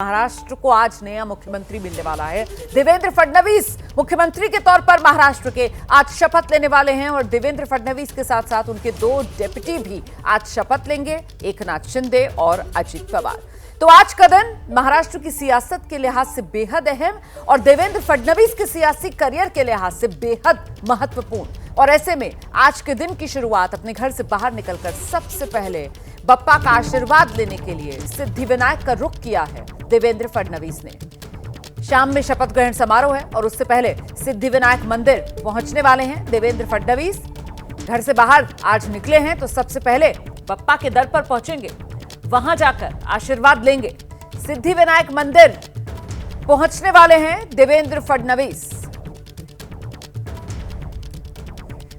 महाराष्ट्र को आज नया मुख्यमंत्री मिलने वाला है। देवेंद्र फडणवीस मुख्यमंत्री के तौर पर महाराष्ट्र के आज शपथ लेने वाले हैं और देवेंद्र फडणवीस के साथ साथ उनके दो डिप्टी भी आज शपथ लेंगे, एकनाथ शिंदे और अजित पवार। तो आज का दिन महाराष्ट्र की सियासत के लिहाज से बेहद अहम और देवेंद्र फडणवीस के सियासी करियर के लिहाज से बेहद महत्वपूर्ण। और ऐसे में आज के दिन की शुरुआत अपने घर से बाहर निकलकर सबसे पहले बप्पा का आशीर्वाद लेने के लिए सिद्धिविनायक का रुख किया है देवेंद्र फडणवीस ने। शाम में शपथ ग्रहण समारोह है और उससे पहले सिद्धिविनायक मंदिर पहुंचने वाले हैं देवेंद्र फडणवीस। घर से बाहर आज निकले हैं तो सबसे पहले बप्पा के दर पर पहुंचेंगे, वहां जाकर आशीर्वाद लेंगे। सिद्धिविनायक मंदिर पहुंचने वाले हैं देवेंद्र फडणवीस।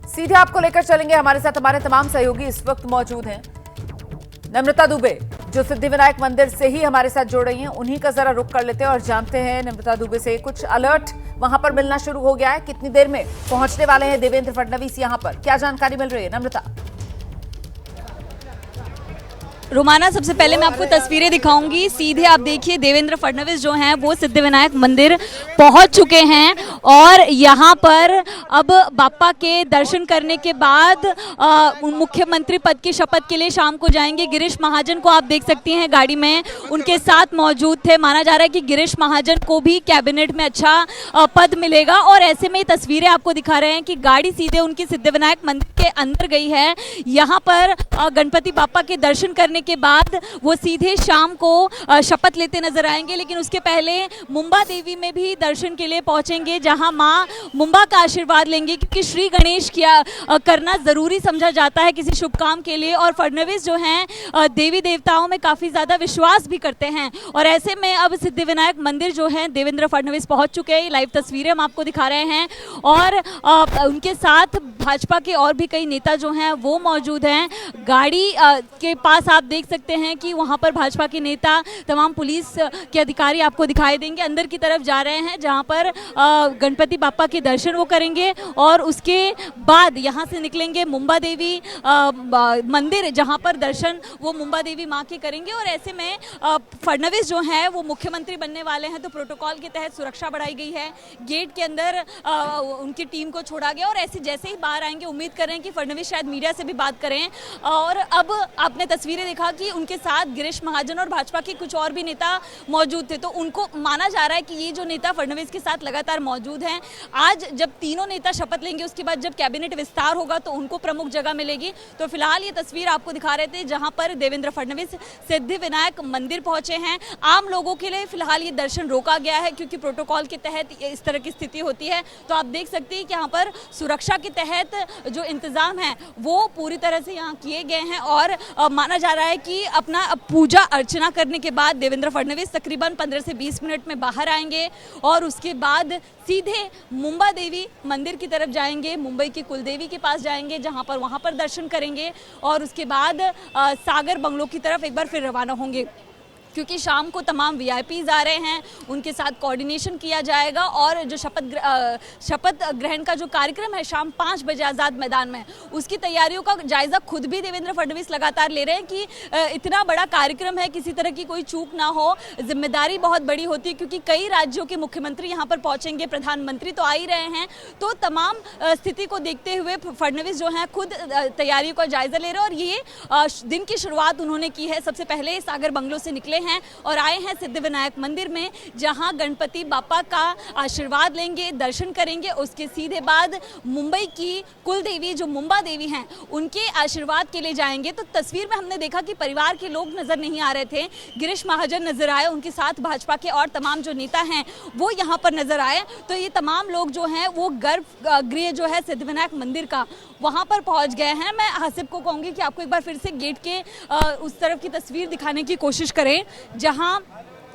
सीधे आपको लेकर चलेंगे, हमारे साथ हमारे तमाम सहयोगी इस वक्त मौजूद हैं। नम्रता दुबे जो सिद्धिविनायक मंदिर से ही हमारे साथ जुड़ रही हैं, उन्हीं का जरा रुख कर लेते हैं और जानते हैं नम्रता दुबे से कुछ अलर्ट वहां पर मिलना शुरू हो गया है। कितनी देर में पहुंचने वाले हैं देवेंद्र फडणवीस, यहां पर क्या जानकारी मिल रही है नम्रता? रोमाना, सबसे पहले मैं आपको तस्वीरें दिखाऊंगी। सीधे आप देखिए देवेंद्र फडणवीस जो हैं वो सिद्धिविनायक मंदिर पहुंच चुके हैं और यहां पर अब बाप्पा के दर्शन करने के बाद मुख्यमंत्री पद की शपथ के लिए शाम को जाएंगे। गिरीश महाजन को आप देख सकती हैं गाड़ी में, उनके साथ मौजूद थे। माना जा रहा है कि गिरीश महाजन को भी कैबिनेट में अच्छा पद मिलेगा और ऐसे में तस्वीरें आपको दिखा रहे हैं कि गाड़ी सीधे उनकी सिद्धिविनायक मंदिर के अंदर गई है। यहाँ पर गणपति बाप्पा के दर्शन करने के बाद वो सीधे शाम को शपथ लेते नजर आएंगे, लेकिन उसके पहले मुंबा देवी में भी दर्शन के लिए पहुंचेंगे, जहां मां मुंबा का आशीर्वाद लेंगे, क्योंकि श्री गणेश करना जरूरी समझा जाता है किसी शुभ काम के लिए। और फडणवीस जो हैं देवी देवताओं में काफी ज्यादा विश्वास भी करते हैं और ऐसे में अब सिद्धिविनायक मंदिर जो है देवेंद्र फडणवीस पहुंच चुके हैं। लाइव तस्वीरें हम आपको दिखा रहे हैं और उनके साथ भाजपा के और भी कई नेता जो हैं वो मौजूद हैं। गाड़ी के पास आप देख सकते हैं कि वहां पर भाजपा के नेता, तमाम पुलिस के अधिकारी आपको दिखाई देंगे। अंदर की तरफ जा रहे हैं जहां पर गणपति बाप्पा के दर्शन वो करेंगे और उसके बाद यहां से निकलेंगे मुंबा देवी मंदिर, जहां पर दर्शन वो मुंबा देवी मां के करेंगे। और ऐसे में फडणवीस जो है वो मुख्यमंत्री बनने वाले हैं तो प्रोटोकॉल के तहत सुरक्षा बढ़ाई गई है। गेट के अंदर उनकी टीम को छोड़ा गया और ऐसे जैसे ही बाहर आएंगे उम्मीद कर रहे हैं कि फडणवीस शायद मीडिया से भी बात करें। और अब आपने तस्वीरें देखा कि उनके साथ गिरीश महाजन और भाजपा के कुछ और भी नेता मौजूद थे, तो उनको माना जा रहा है कि ये जो नेता फडणवीस के साथ लगातार मौजूद हैं, आज जब तीनों नेता शपथ लेंगे उसके बाद जब कैबिनेट विस्तार होगा तो उनको प्रमुख जगह मिलेगी। तो फिलहाल ये तस्वीर आपको दिखा रहे थे जहां पर देवेंद्र फडणवीस सिद्धिविनायक मंदिर पहुंचे हैं। आम लोगों के लिए फिलहाल ये दर्शन रोका गया है क्योंकि प्रोटोकॉल के तहत इस तरह की स्थिति होती है। तो आप देख सकते हैं कि यहाँ पर सुरक्षा के तहत जो इंतजाम है वो पूरी तरह से यहाँ किए गए हैं और माना जा रहा है कि अपना पूजा अर्चना करने के बाद देवेंद्र फडणवीस तकरीबन 15 से 20 मिनट में बाहर आएंगे और उसके बाद सीधे मुंबा देवी मंदिर की तरफ जाएंगे, मुंबई की कुलदेवी के पास जाएंगे, जहां पर वहां पर दर्शन करेंगे और उसके बाद सागर बंगलों की तरफ एक बार फिर रवाना होंगे, क्योंकि शाम को तमाम वीआईपीज आ रहे हैं, उनके साथ कोऑर्डिनेशन किया जाएगा। और जो शपथ ग्रहण का जो कार्यक्रम है शाम 5 बजे आज़ाद मैदान में, उसकी तैयारियों का जायजा खुद भी देवेंद्र फडणवीस लगातार ले रहे हैं कि इतना बड़ा कार्यक्रम है, किसी तरह की कोई चूक ना हो। जिम्मेदारी बहुत बड़ी होती है क्योंकि कई राज्यों के मुख्यमंत्री यहाँ पर पहुँचेंगे, प्रधानमंत्री तो आ ही रहे हैं। तो तमाम स्थिति को देखते हुए फडणवीस जो हैं खुद तैयारियों का जायजा ले रहे हैं और ये दिन की शुरुआत उन्होंने की है। सबसे पहले सागर बंगलों से निकले हैं और आए हैं सिद्धिविनायक मंदिर में, जहां गणपति बाप्पा का आशीर्वाद लेंगे, दर्शन करेंगे। उसके सीधे बाद मुंबई की कुलदेवी जो मुंबा देवी हैं उनके आशीर्वाद के लिए जाएंगे। तो तस्वीर में हमने देखा कि परिवार के लोग नजर नहीं आ रहे थे, गिरीश महाजन नजर आए, उनके साथ भाजपा के और तमाम जो नेता हैं वो यहाँ पर नजर आए। तो ये तमाम लोग जो हैं वो गर्भगृह जो है सिद्धिविनायक मंदिर का वहाँ पर पहुँच गए हैं। मैं हासिब को कहूँगी कि आपको एक बार फिर से गेट के उस तरफ की तस्वीर दिखाने की कोशिश करें जहां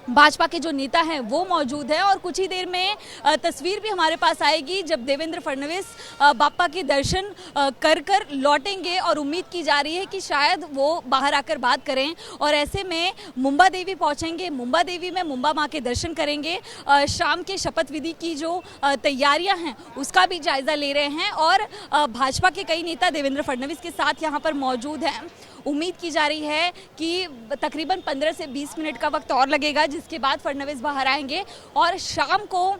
भाजपा के जो नेता हैं वो मौजूद है। और कुछ ही देर में तस्वीर भी हमारे पास आएगी जब देवेंद्र फडणवीस बाप्पा के दर्शन कर लौटेंगे और उम्मीद की जा रही है कि शायद वो बाहर आकर बात करें। और ऐसे में मुंबा देवी पहुंचेंगे, मुंबा देवी में मुंबा मां के दर्शन करेंगे, शाम के शपथ विधि की जो तैयारियां हैं उसका भी जायजा ले रहे हैं। और भाजपा के कई नेता देवेंद्र फडणवीस के साथ यहाँ पर मौजूद हैं। उम्मीद की जा रही है कि तकरीबन 15 से 20 मिनट का वक्त और लगेगा, जिसके बाद फडणवीस बाहर आएंगे और शाम को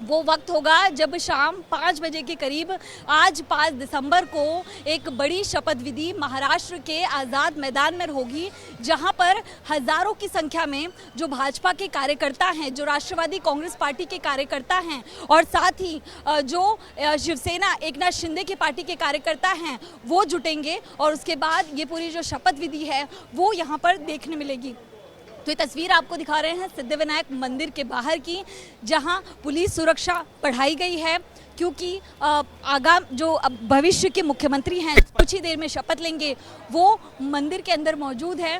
वो वक्त होगा जब शाम 5 बजे के करीब आज 5 दिसंबर को एक बड़ी शपथ विधि महाराष्ट्र के आज़ाद मैदान में होगी, जहां पर हजारों की संख्या में जो भाजपा के कार्यकर्ता हैं, जो राष्ट्रवादी कांग्रेस पार्टी के कार्यकर्ता हैं और साथ ही जो शिवसेना एकनाथ शिंदे की पार्टी के कार्यकर्ता हैं वो जुटेंगे और उसके बाद ये पूरी जो शपथ विधि है वो यहाँ पर देखने मिलेगी। तो ये तस्वीर आपको दिखा रहे हैं सिद्धिविनायक मंदिर के बाहर की, जहां पुलिस सुरक्षा बढ़ाई गई है, क्योंकि आगाम जो भविष्य के मुख्यमंत्री हैं कुछ ही देर में शपथ लेंगे वो मंदिर के अंदर मौजूद है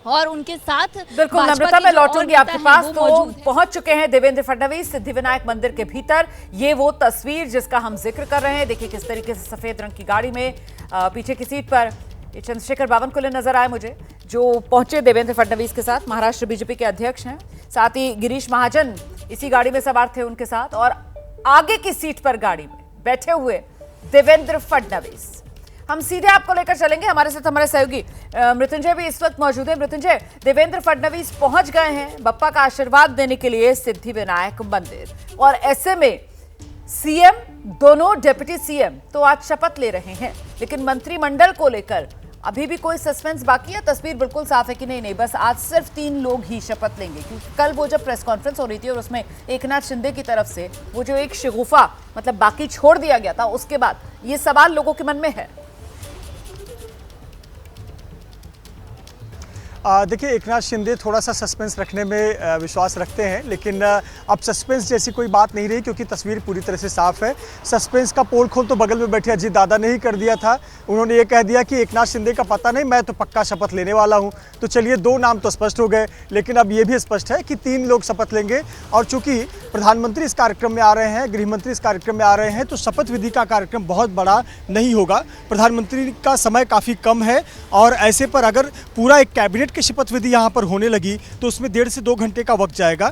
और उनके साथ बिल्कुल नम्रता, मैं लौटूंगी आपके पास। तो पहुंच चुके हैं देवेंद्र फडणवीस सिद्धिविनायक मंदिर के भीतर। ये वो तस्वीर जिसका हम जिक्र कर रहे हैं, देखिए किस तरीके से सफेद रंग की गाड़ी में पीछे की सीट पर चंद्रशेखर बावनकुले नजर आए मुझे, जो पहुंचे देवेंद्र फडणवीस के साथ। महाराष्ट्र बीजेपी के अध्यक्ष हैं, साथ ही गिरीश महाजन इसी गाड़ी में सवार थे उनके साथ, और आगे की सीट पर गाड़ी में बैठे हुए देवेंद्र फडणवीस। हम सीधे आपको लेकर चलेंगे, हमारे साथ हमारे सहयोगी मृत्युंजय भी इस वक्त मौजूद है। मृत्युंजय, देवेंद्र फडणवीस पहुंच गए हैं बप्पा का आशीर्वाद देने के लिए सिद्धिविनायक मंदिर, और ऐसे में सीएम, दोनों डिप्टी सीएम तो आज शपथ ले रहे हैं, लेकिन मंत्रिमंडल को लेकर अभी भी कोई सस्पेंस बाकी है? तस्वीर बिल्कुल साफ है कि नहीं बस आज सिर्फ 3 लोग ही शपथ लेंगे, क्योंकि कल वो जब प्रेस कॉन्फ्रेंस हो रही थी और उसमें एकनाथ शिंदे की तरफ से वो जो एक शगुफा मतलब बाकी छोड़ दिया गया था, उसके बाद ये सवाल लोगों के मन में है। देखिए, एकनाथ शिंदे थोड़ा सा सस्पेंस रखने में विश्वास रखते हैं, लेकिन अब सस्पेंस जैसी कोई बात नहीं रही, क्योंकि तस्वीर पूरी तरह से साफ है। सस्पेंस का पोल खोल तो बगल में बैठे अजीत दादा ने ही कर दिया था। उन्होंने ये कह दिया कि एकनाथ शिंदे का पता नहीं, मैं तो पक्का शपथ लेने वाला हूं। तो चलिए, 2 नाम तो स्पष्ट हो गए, लेकिन अब ये भी स्पष्ट है कि 3 लोग शपथ लेंगे। और चूंकि प्रधानमंत्री इस कार्यक्रम में आ रहे हैं, गृहमंत्री इस कार्यक्रम में आ रहे हैं, तो शपथ विधि का कार्यक्रम बहुत बड़ा नहीं होगा। प्रधानमंत्री का समय काफ़ी कम है, और ऐसे पर अगर पूरा एक कैबिनेट की शपथ विधि यहाँ पर होने लगी तो उसमें 1.5 से 2 घंटे का वक्त जाएगा।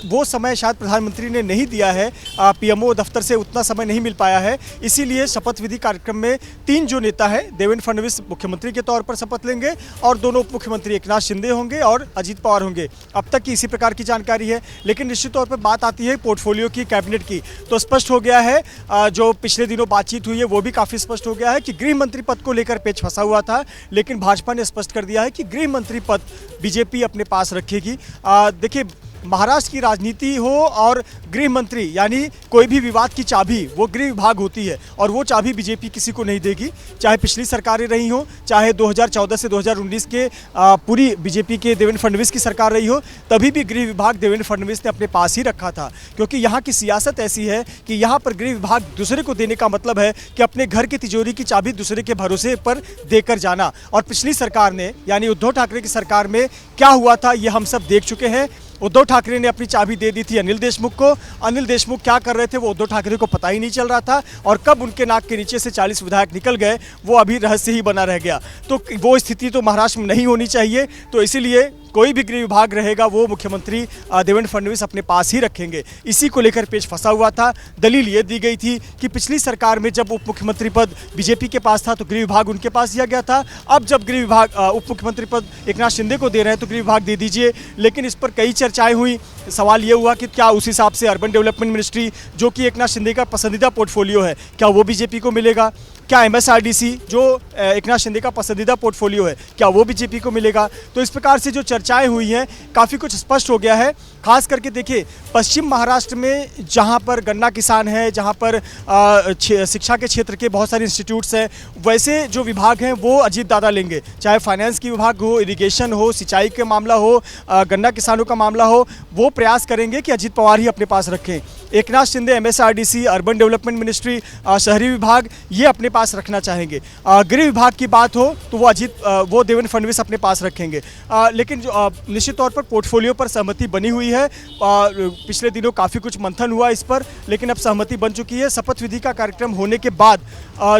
वो समय शायद प्रधानमंत्री ने नहीं दिया है, पीएमओ दफ्तर से उतना समय नहीं मिल पाया है। इसीलिए शपथ विधि कार्यक्रम में 3 जो नेता है, देवेंद्र फडणवीस मुख्यमंत्री के तौर पर शपथ लेंगे और दोनों उप मुख्यमंत्री एकनाथ शिंदे होंगे और अजीत पवार होंगे। अब तक की इसी प्रकार की जानकारी है, लेकिन निश्चित तौर पर बात आती है पोर्टफोलियो की, कैबिनेट की, तो स्पष्ट हो गया है। जो पिछले दिनों बातचीत हुई है वो भी काफ़ी स्पष्ट हो गया है कि गृह मंत्री पद को लेकर पेच फंसा हुआ था, लेकिन भाजपा ने स्पष्ट कर दिया है कि गृह मंत्री पद बीजेपी अपने पास रखेगी। देखिए, महाराष्ट्र की राजनीति हो और गृह मंत्री यानी कोई भी विवाद की चाबी वो गृह विभाग होती है, और वो चाबी बीजेपी किसी को नहीं देगी। चाहे पिछली सरकारें रही हो, चाहे 2014 से 2019 के पूरी बीजेपी के देवेंद्र फडणवीस की सरकार रही हो, तभी भी गृह विभाग देवेंद्र फडणवीस ने अपने पास ही रखा था। क्योंकि यहाँ की सियासत ऐसी है कि यहाँ पर गृह विभाग दूसरे को देने का मतलब है कि अपने घर की तिजोरी की चाबी दूसरे के भरोसे पर देकर जाना। और पिछली सरकार ने यानी उद्धव ठाकरे की सरकार में क्या हुआ था ये हम सब देख चुके हैं। उद्धव ठाकरे ने अपनी चाबी दे दी थी अनिल देशमुख को। अनिल देशमुख क्या कर रहे थे वो उद्धव ठाकरे को पता ही नहीं चल रहा था, और कब उनके नाक के नीचे से 40 विधायक निकल गए वो अभी रहस्य ही बना रह गया। तो वो स्थिति तो महाराष्ट्र में नहीं होनी चाहिए। तो इसीलिए कोई भी गृह विभाग रहेगा वो मुख्यमंत्री देवेंद्र फडणवीस अपने पास ही रखेंगे। इसी को लेकर पेच फंसा हुआ था। दलील ये दी गई थी कि पिछली सरकार में जब उप मुख्यमंत्री पद बीजेपी के पास था तो गृह विभाग उनके पास दिया गया था। अब जब गृह विभाग उप मुख्यमंत्री पद एकनाथ शिंदे को दे रहे हैं तो गृह विभाग दे दीजिए। लेकिन इस पर कई चर्चाएं हुई। सवाल ये हुआ कि क्या उस हिसाब से अर्बन डेवलपमेंट मिनिस्ट्री, जो कि एकनाथ शिंदे का पसंदीदा पोर्टफोलियो है, क्या वो बीजेपी को मिलेगा? क्या MSRDC, जो एकनाथ शिंदे का पसंदीदा पोर्टफोलियो है, क्या वो बीजेपी को मिलेगा? तो इस प्रकार से जो चर्चाएं हुई हैं काफ़ी कुछ स्पष्ट हो गया है। खास करके देखिए, पश्चिम महाराष्ट्र में जहां पर गन्ना किसान है, जहां पर शिक्षा के क्षेत्र के बहुत सारे इंस्टीट्यूट्स हैं, वैसे जो विभाग हैं वो अजीत दादा लेंगे। चाहे फाइनेंस की विभाग हो, इरिगेशन हो, सिंचाई का मामला हो, गन्ना किसानों का मामला हो, वो प्रयास करेंगे कि अजीत पवार ही अपने पास रखें। Eknath Shinde MSRDC, urban development ministry, शहरी विभाग, ये अपने पास रखना चाहेंगे। गृह विभाग की बात हो तो वो देवेंद्र फडणवीस अपने पास रखेंगे। लेकिन जो निश्चित तौर पर पोर्टफोलियो पर सहमति बनी हुई है। पिछले दिनों काफ़ी कुछ मंथन हुआ इस पर, लेकिन अब सहमति बन चुकी है। शपथ विधि का कार्यक्रम होने के बाद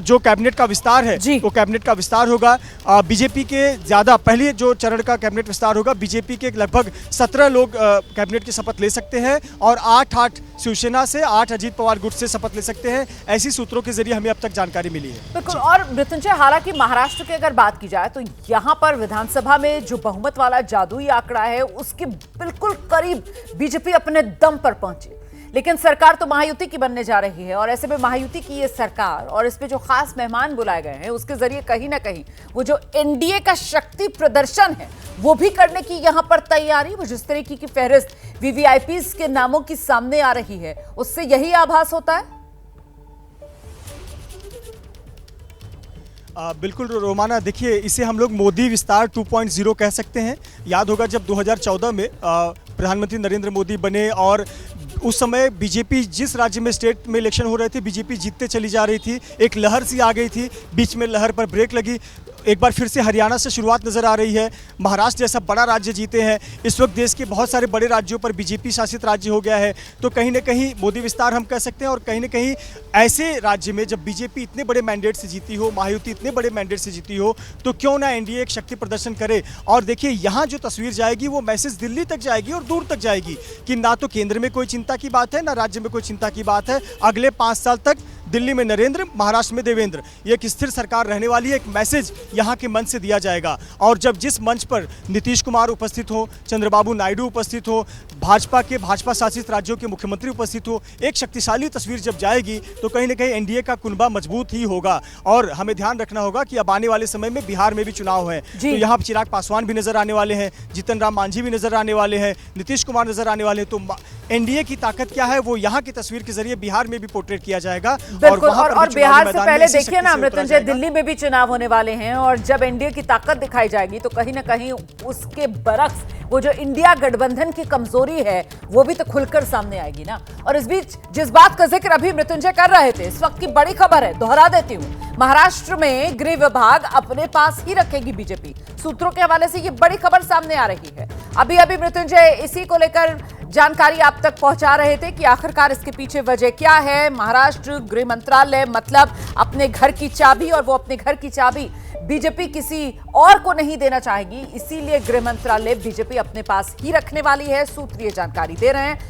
जो कैबिनेट का विस्तार है वो कैबिनेट का विस्तार होगा। बीजेपी के ज़्यादा पहले जो चरण का कैबिनेट विस्तार होगा, बीजेपी के लगभग 17 लोग कैबिनेट की शपथ ले सकते हैं, और 8 शिवसेना से, 8 अजीत पवार गुट से शपथ ले सकते हैं। ऐसी सूत्रों के जरिए हमें अब तक जानकारी मिली है। वाली है। बिल्कुल। और मृत्युंजय, हालांकि महाराष्ट्र की अगर बात की जाए तो यहां पर विधानसभा में जो बहुमत वाला जादुई आंकड़ा है उसके बिल्कुल करीब बीजेपी अपने दम पर पहुंची, लेकिन सरकार तो महायुति की बनने जा रही है और ऐसे में महायुति की ये सरकार और इसमें जो खास मेहमान बुलाए गए हैं उसके जरिए कहीं ना कहीं वो जो एनडीए का शक्ति प्रदर्शन है वो भी करने की यहां पर तैयारी, वो जिस तरीके की फहरिस्त वीवीआईपीज के नामों की सामने आ रही है उससे यही आभास होता है। बिल्कुल रोमाना, देखिए इसे हम लोग मोदी विस्तार 2.0 कह सकते हैं। याद होगा जब 2014 में प्रधानमंत्री नरेंद्र मोदी बने और उस समय बीजेपी जिस राज्य में स्टेट में इलेक्शन हो रहे थे बीजेपी जीतते चली जा रही थी, एक लहर सी आ गई थी, बीच में लहर पर ब्रेक लगी। एक बार फिर से हरियाणा से शुरुआत नज़र आ रही है, महाराष्ट्र जैसा बड़ा राज्य जीते हैं। इस वक्त देश के बहुत सारे बड़े राज्यों पर बीजेपी शासित राज्य हो गया है, तो कहीं ना कहीं मोदी विस्तार हम कह सकते हैं। और कहीं ना कहीं ऐसे राज्य में जब बीजेपी इतने बड़े मैंडेट से जीती हो, महायुति इतने बड़े मैंडेट से जीती हो, तो क्यों ना एनडीए एक शक्ति प्रदर्शन करे। और देखिए यहाँ जो तस्वीर जाएगी वो मैसेज दिल्ली तक जाएगी और दूर तक जाएगी कि ना तो केंद्र में कोई चिंता की बात है, ना राज्य में कोई चिंता की बात है। अगले 5 साल तक दिल्ली में नरेंद्र, महाराष्ट्र में देवेंद्र, ये एक स्थिर सरकार रहने वाली है। एक मैसेज यहाँ के मंच से दिया जाएगा। और जब जिस मंच पर नीतीश कुमार उपस्थित हो, चंद्रबाबू नायडू उपस्थित हो, भाजपा शासित राज्यों के मुख्यमंत्री उपस्थित हो, एक शक्तिशाली तस्वीर जब जाएगी तो कहीं ना कहीं एनडीए का कुनबा मजबूत ही होगा। और हमें ध्यान रखना होगा कि अब आने वाले समय में बिहार में भी चुनाव है, तो यहाँ चिराग पासवान भी नजर आने वाले हैं, जीतन राम मांझी भी नजर आने वाले हैं, नीतीश कुमार नजर आने वाले हैं। तो एनडीए की ताकत क्या है वो यहाँ की तस्वीर के जरिए बिहार में भी पोर्ट्रेट किया जाएगा। बिल्कुल। और बिहार से पहले देखिए ना मृत्युंजय, दिल्ली में भी चुनाव होने वाले हैं और जब एनडीए की ताकत दिखाई जाएगी तो कहीं ना कहीं उसके बरक्स वो जो इंडिया गठबंधन की कमजोरी है वो भी तो खुलकर सामने आएगी ना। और इस बीच जिस बात का जिक्र अभी मृत्युंजय कर रहे थे, इस वक्त की बड़ी खबर है, दोहरा देती हूं। महाराष्ट्र में गृह विभाग अपने पास ही रखेगी बीजेपी। सूत्रों के हवाले से ये बड़ी खबर सामने आ रही है। अभी अभी मृत्युंजय इसी को लेकर जानकारी आप तक पहुंचा रहे थे कि आखिरकार इसके पीछे वजह क्या है। महाराष्ट्र गृह मंत्रालय मतलब अपने घर की चाबी, और वो अपने घर की चाबी बीजेपी किसी और को नहीं देना चाहेगी, इसीलिए गृह मंत्रालय बीजेपी अपने पास ही रखने वाली है। सूत्र ये जानकारी दे रहे हैं।